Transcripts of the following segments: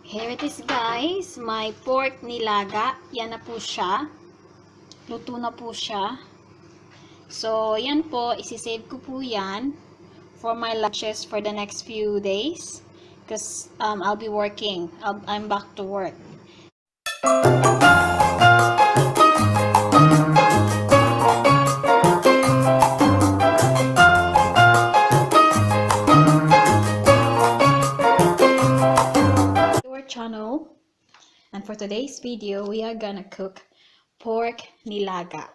Here it is guys, my pork nilaga. Yan na po siya. Luto na po siya. So, yan po, isisave ko po yan for my lunches for the next few days. Because I'll be working. I'm back to work. Channel, and for today's video we are gonna cook pork nilaga.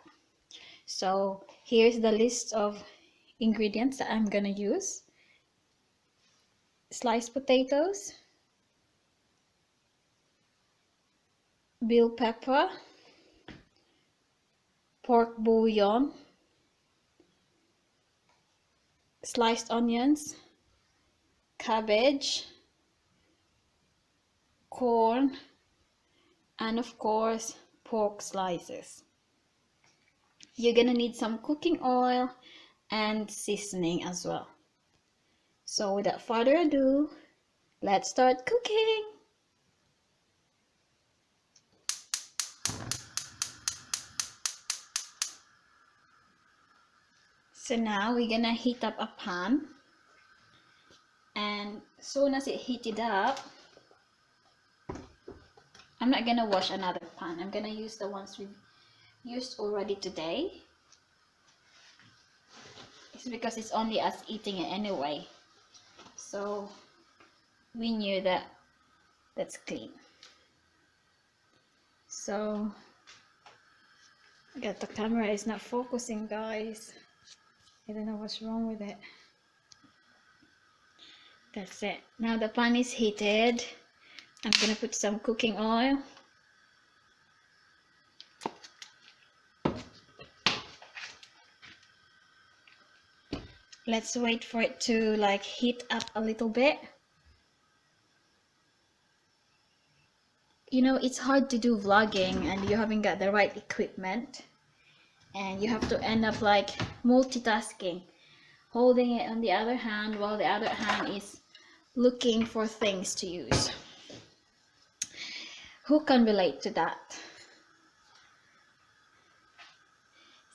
So here's the list of ingredients that I'm gonna use: sliced potatoes, bell pepper, pork bouillon, sliced onions, cabbage, corn, and of course pork slices. You're gonna need some cooking oil and seasoning as well. So without further ado, let's start cooking. So now we're gonna heat up a pan, and as soon as it heated up, I'm not gonna wash another pan. I'm gonna use the ones we've used already today. It's because it's only us eating it anyway, so we knew that that's clean. So the camera is not focusing, guys. I don't know what's wrong with it. That's it. Now the pan is heated. I'm gonna put some cooking oil. Let's wait for it to like heat up a little bit. You know, it's hard to do vlogging and you haven't got the right equipment, and you have to end up like multitasking, holding it on the other hand while the other hand is looking for things to use. Who can relate to that?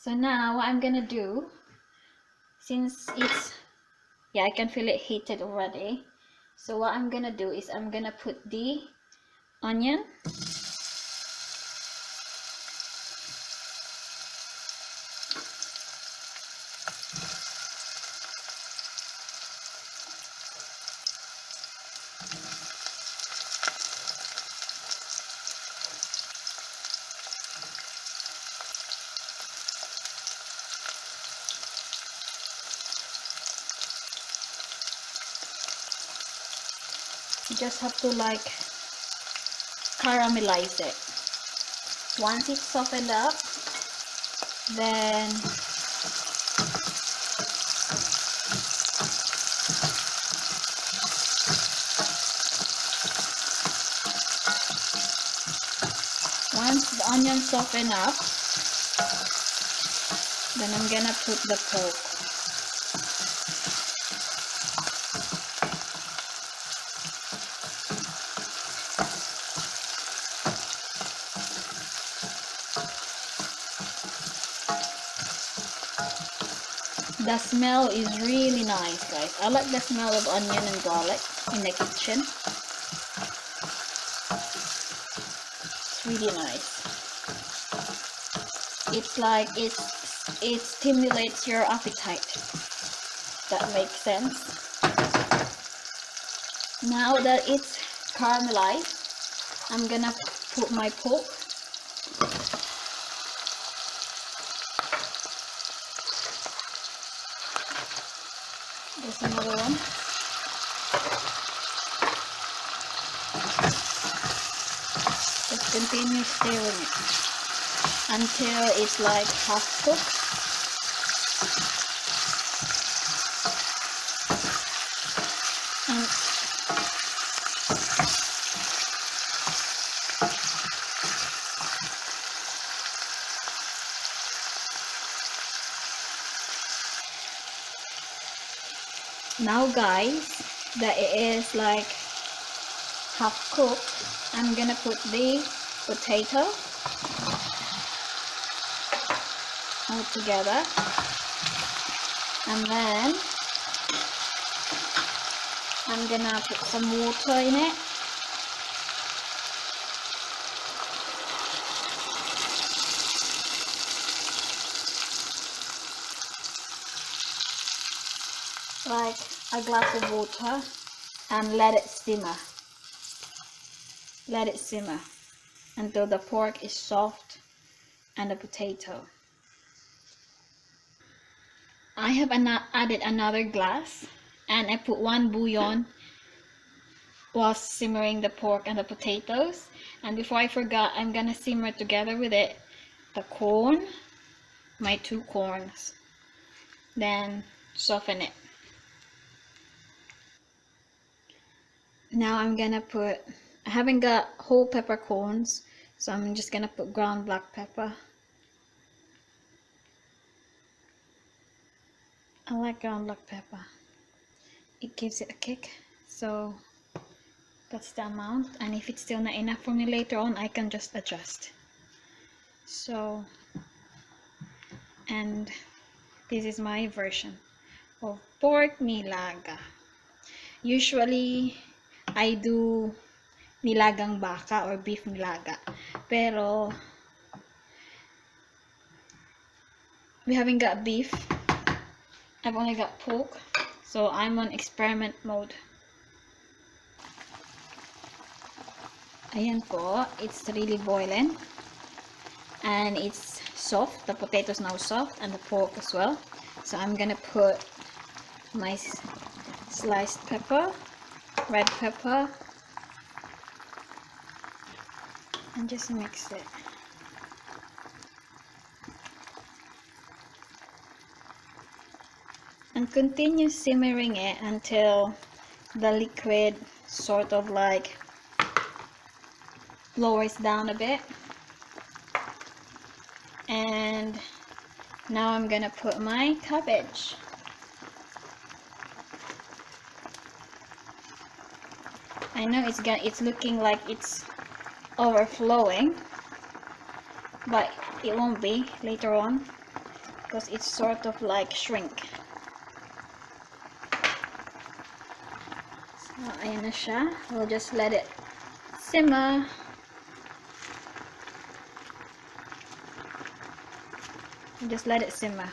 So now what I'm gonna do, since it's, yeah, I can feel it heated already. So what I'm gonna do is I'm gonna put the onion, you just have to like caramelize it. Once it's softened up, then once the onion soften up, then I'm gonna put the pork. The smell is really nice, guys. I like the smell of onion and garlic in the kitchen. It's really nice. It's like it stimulates your appetite. That makes sense. Now that it's caramelized, I'm gonna put my pork. There's another one. Just continue stirring it until it's like half cooked. Now guys, that it is like half cooked, I'm gonna put the potato all together, and then I'm gonna put some water in it. Like a glass of water, and let it simmer. Let it simmer until the pork is soft and the potato. I have added another glass, and I put one bouillon while simmering the pork and the potatoes. And before I forgot, I'm gonna simmer together with it the corn, my 2 corns, then soften it. Now I'm gonna put, I haven't got whole peppercorns, so I'm just gonna put ground black pepper. I like ground black pepper. It gives it a kick, so that's the amount. And if it's still not enough for me later on, I can just adjust. So, and this is my version of pork nilaga. Usually, I do nilagang baka or beef nilaga, pero we haven't got beef. I've only got pork, so I'm on experiment mode. Ayan po, it's really boiling, and it's soft. The potato is now soft, and the pork as well. So I'm gonna put my sliced pepper, red pepper, and just mix it. And continue simmering it until the liquid sort of like lowers down a bit. And now I'm gonna put my cabbage. I know it's looking like it's overflowing, but it won't be later on because it's sort of like shrink. So ayan na siya. We'll just let it simmer. Just let it simmer.